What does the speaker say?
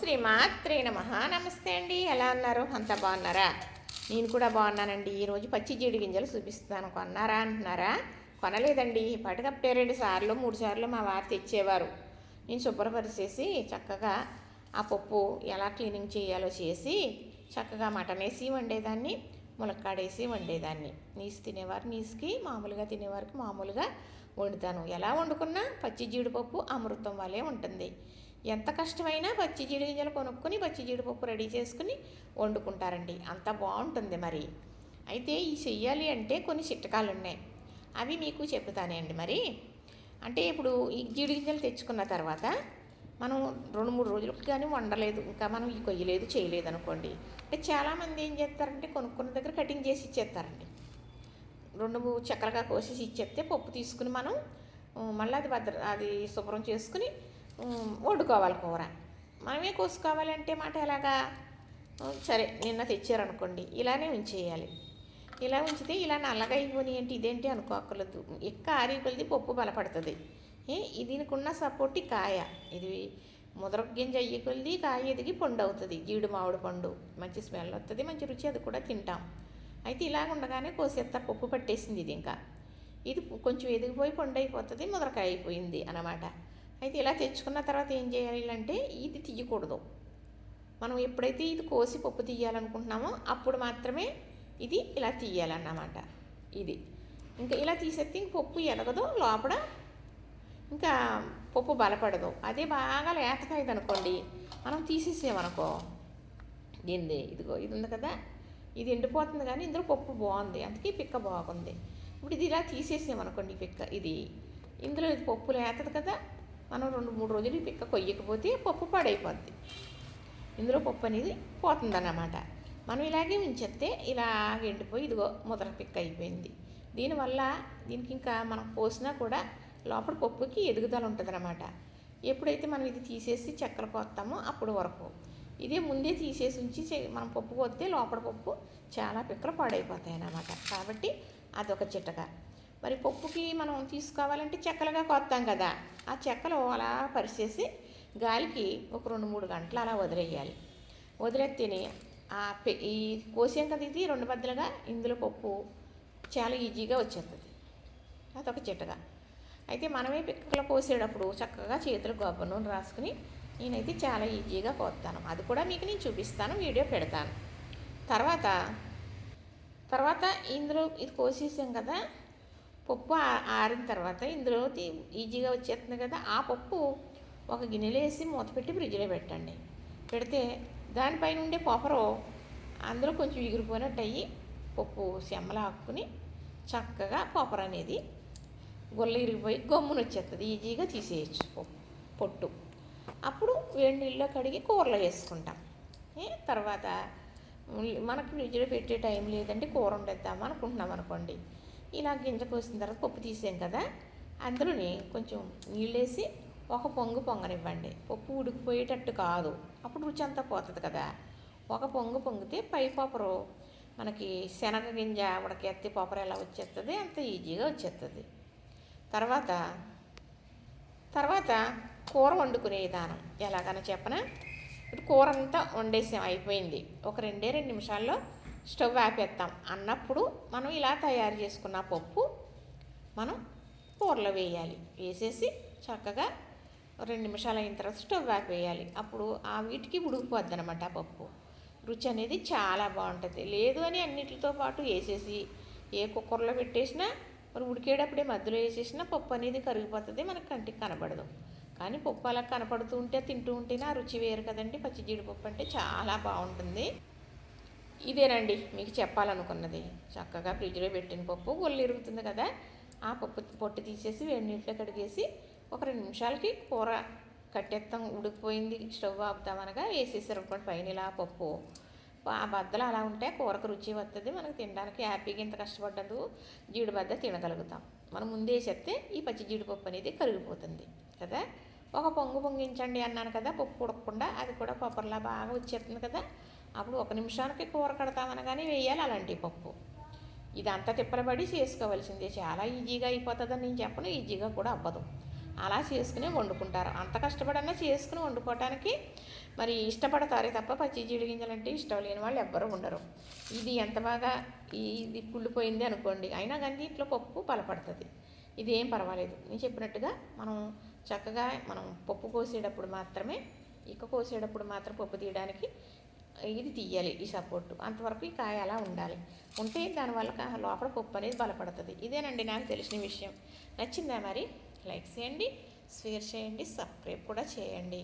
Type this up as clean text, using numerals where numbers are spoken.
శ్రీమాత్రే నమః. నమస్తే అండి, ఎలా ఉన్నారు? అంతా బాగున్నారా? నేను కూడా బాగున్నానండి. ఈరోజు పచ్చి జీడి గింజలు చూపిస్తాను. కొన్నారా అంటున్నారా? కొనలేదండి. పట్టుకప్పుడే 2 సార్లు 3 సార్లు మా వారు తెచ్చేవారు. నేను శుభ్రపరిచేసి చక్కగా ఆ పప్పు ఎలా క్లీనింగ్ చేయాలో చేసి చక్కగా మటన్ వేసి వండేదాన్ని, ములక్కాడేసి వండేదాన్ని. నీసు తినేవారు నీసుకి, మామూలుగా తినేవారికి మామూలుగా వండుతాను. ఎలా వండుకున్నా పచ్చి జీడిపప్పు అమృతం వలె ఉంటుంది. ఎంత కష్టమైనా పచ్చి జీడి గింజలు కొనుక్కొని పచ్చి జీడిపప్పు రెడీ చేసుకుని వండుకుంటారండి. అంత బాగుంటుంది. మరి అయితే ఈ చెయ్యాలి అంటే కొన్ని చిట్కాలు ఉన్నాయి. అవి మీకు చెప్తానండి. మరి అంటే ఇప్పుడు ఈ జీడి గింజలు తెచ్చుకున్న తర్వాత మనం 2-3 రోజులకు కానీ వండలేదు, ఇంకా మనం ఈ కొయ్యలేదు చేయలేదు అనుకోండి, అంటే చాలామంది ఏం చేస్తారంటే కొనుక్కున్న దగ్గర కటింగ్ చేసి ఇచ్చేస్తారండి. 2 చెక్కలుగా కోసేసి ఇచ్చేస్తే పప్పు తీసుకుని మనం మళ్ళీ అది శుభ్రం చేసుకుని వండుకోవాలి కూర. మనమే కోసుకోవాలంటే మాట ఎలాగా? సరే నిన్న తెచ్చారనుకోండి, ఇలానే ఉంచేయాలి. ఇలా ఉంచితే ఇలా నల్లగా అయిపోయి ఏంటి ఇదేంటి అనుకోకర్లేదు. ఎక్క ఆరి కొలిది పప్పు బలపడుతుంది. దీనికున్న సపోర్ట్ కాయ, ఇది ముదర గింజ అయ్యి కొలిది కాయ ఎదిగి పండు అవుతుంది. జీడి మామిడి పండు మంచి స్మెల్ వస్తుంది, మంచి రుచి, అది కూడా తింటాం. అయితే ఇలాగ ఉండగానే కోసేస్తారు. పప్పు పట్టేసింది ఇది, ఇంకా ఇది కొంచెం ఎదిగిపోయి పండు అయిపోతుంది, ముదరకాయ అయిపోయింది అన్నమాట. అయితే ఇలా తెచ్చుకున్న తర్వాత ఏం చేయాలి అంటే ఇది తీయకూడదు. మనం ఎప్పుడైతే ఇది కోసి పప్పు తీయాలనుకుంటున్నామో అప్పుడు మాత్రమే ఇది ఇలా తీయాలన్నమాట. ఇది ఇంకా ఇలా తీసేస్తే ఇంక పప్పు ఎదగదు, లోపల ఇంకా పప్పు బలపడదు. అదే బాగా లేతగా ఇది అనుకోండి, మనం తీసేసామనుకో, దీన్ని ఇదిగో ఇది ఉంది కదా, ఇది ఎండిపోతుంది కానీ ఇందులో పప్పు బాగుంది, అందుకే పిక్క బాగుంది. ఇప్పుడు ఇది ఇలా తీసేసామనుకోండి, పిక్క ఇది ఇందులో ఇది పప్పు లేతది కదా, మనం 2-3 రోజులు ఈ పిక్క కొయ్యకపోతే పప్పు పాడైపోద్ది. ఇందులో పప్పు అనేది పోతుందన్నమాట. మనం ఇలాగే ఉంచేస్తే ఇలా ఎండిపోయి ఇదిగో ముద్ర పిక్క అయిపోయింది. దీనివల్ల దీనికి ఇంకా మనం పోసినా కూడా లోపల పప్పుకి ఎదుగుదల ఉంటుందన్నమాట. ఎప్పుడైతే మనం ఇది తీసేసి చెక్కలు కోస్తామో అప్పుడు వరకు, ఇదే ముందే తీసేసి ఉంచి మనం పప్పు కోస్తే లోపల పప్పు చాలా పిక్కలు పాడైపోతాయి అన్నమాట. కాబట్టి అదొక చిట్కా. మరి పప్పుకి మనం తీసుకోవాలంటే చెక్కలుగా కోస్తాం కదా, ఆ చెక్కలు అలా పరిచేసి గాలికి ఒక 2-3 గంటలు అలా వదిలేయాలి. వదిలేస్తేనే ఈ కోసాం కదా, ఇది 2 బద్దలుగా ఇందులో పప్పు చాలా ఈజీగా వచ్చేస్తుంది. అదొక చిట్కా. అయితే మనమే పిక్కలు కోసేటప్పుడు చక్కగా చేతులు కొబ్బరి నూనె రాసుకుని నేనైతే చాలా ఈజీగా కోస్తాను. అది కూడా మీకు నేను చూపిస్తాను, వీడియో పెడతాను. తర్వాత ఇందులో ఇది కోసేసాం కదా, పప్పు ఆరిన తర్వాత ఇందులో ఈజీగా వచ్చేస్తుంది కదా, ఆ పప్పు ఒక గిన్నెలో వేసి మూత పెట్టి ఫ్రిడ్జ్లో పెట్టండి. పెడితే దానిపైన ఉండే పొపరు అందులో కొంచెం ఎగిరిపోయినట్టు అయ్యి పప్పు సెమ్మలా ఆక్కుని చక్కగా పొపరు అనేది గుల్ల ఇరిగిపోయి గమ్మున వచ్చేస్తుంది. ఈజీగా తీసేయచ్చు పొట్టు. అప్పుడు వేడి నీళ్ళలో కడిగి కూరలో వేసుకుంటాం. తర్వాత మనకు ఫ్రిడ్జ్లో పెట్టే టైం లేదంటే కూర వండేద్దాం అనుకుంటున్నాం అనుకోండి, ఇలా గింజ కోసిన తర్వాత పప్పు తీసాం కదా, అందులోని కొంచెం నీళ్ళేసి ఒక పొంగు పొంగనివ్వండి. పప్పు ఉడికిపోయేటట్టు కాదు, అప్పుడు రుచి అంతా పోతుంది కదా. ఒక పొంగు పొంగితే పై పొపరు మనకి శనగ గింజ ఉడకెత్తి పొపరు ఎలా వచ్చేస్తుంది అంత ఈజీగా వచ్చేస్తుంది. తర్వాత కూర వండుకునే విధానం ఎలాగైనా చెప్పనా? ఇప్పుడు కూర అంతా వండేసాం, అయిపోయింది. ఒక 2 నిమిషాల్లో స్టవ్ ఆపేస్తాం అన్నప్పుడు మనం ఇలా తయారు చేసుకున్న పప్పు మనం కూరలో వేయాలి. వేసేసి చక్కగా 2 నిమిషాలు అయిన తర్వాత స్టవ్ ఆపేయాలి. అప్పుడు ఆ వీటికి ఉడికిపోద్ది అనమాట ఆ పప్పు. రుచి అనేది చాలా బాగుంటుంది. లేదు అని అన్నిటితో పాటు వేసేసి ఏ కుక్కర్లో పెట్టేసినా మరి ఉడికేటప్పుడే మధ్యలో వేసేసినా పప్పు అనేది కరిగిపోతుంది, మనకు కంటికి కనబడదు. కానీ పప్పు అలా కనపడుతూ ఉంటే తింటూ ఉంటేనే ఆ రుచి వేరు కదండి. పచ్చి జీడిపప్పు అంటే చాలా బాగుంటుంది. ఇదేనండి మీకు చెప్పాలనుకున్నది. చక్కగా ఫ్రిడ్జ్లో పెట్టిన పప్పు గుల్ల ఇరుగుతుంది కదా, ఆ పప్పు పొట్టు తీసేసి వేడి నీటిలో కడిగేసి ఒక 2 నిమిషాలకి కూర కట్టేస్తాం. ఉడికిపోయింది, స్టవ్ ఆపుతామనగా వేసేసారు అనుకోండి పైన ఇలా పప్పు, ఆ బద్దలు అలా ఉంటే కూరకు రుచి వస్తుంది, మనకు తినడానికి హ్యాపీగా. ఇంత కష్టపడ్డందుకు జీడి బద్ద తినగలుగుతాం. మనం ముందే వేసేస్తే ఈ పచ్చి జీడిపప్పు అనేది కరిగిపోతుంది కదా. ఒక పొంగు పొంగించండి అన్నాను కదా, పప్పు ఉడకకుండా అది కూడా పప్పర్లా బాగా వచ్చేస్తుంది కదా, అప్పుడు 1 నిమిషానికి కూర కడతామనగానే వేయాలి అలాంటి పప్పు. ఇదంతా తిప్పలబడి చేసుకోవాల్సిందే. చాలా ఈజీగా అయిపోతుందని నేను చెప్పను, ఈజీగా కూడా అవ్వదు. అలా చేసుకుని వండుకుంటారు. అంత కష్టపడన్నా చేసుకుని వండుకోవటానికి మరి ఇష్టపడతారే తప్ప పచ్చి జీడి గింజలు అంటే ఇష్టం లేని వాళ్ళు ఎవ్వరూ ఉండరు. ఇది ఎంత బాగా ఇది కుళ్ళిపోయింది అనుకోండి, అయినా కానీ దీంట్లో పప్పు బలపడుతుంది. ఇదేం పర్వాలేదు. నేను చెప్పినట్టుగా మనం చక్కగా మనం పప్పు కోసేటప్పుడు మాత్రమే, ఇక కోసేటప్పుడు మాత్రం పప్పు తీయడానికి ఇది తీయాలి, ఈ సపోర్టు అంతవరకు ఈ కాయ అలా ఉండాలి. ఉంటే దానివల్ల లోపల పప్పు అనేది బలపడుతుంది. ఇదేనండి నాకు తెలిసిన విషయం. నచ్చిందా మరి? లైక్ చేయండి, షేర్ చేయండి, సబ్స్క్రైబ్ కూడా చేయండి.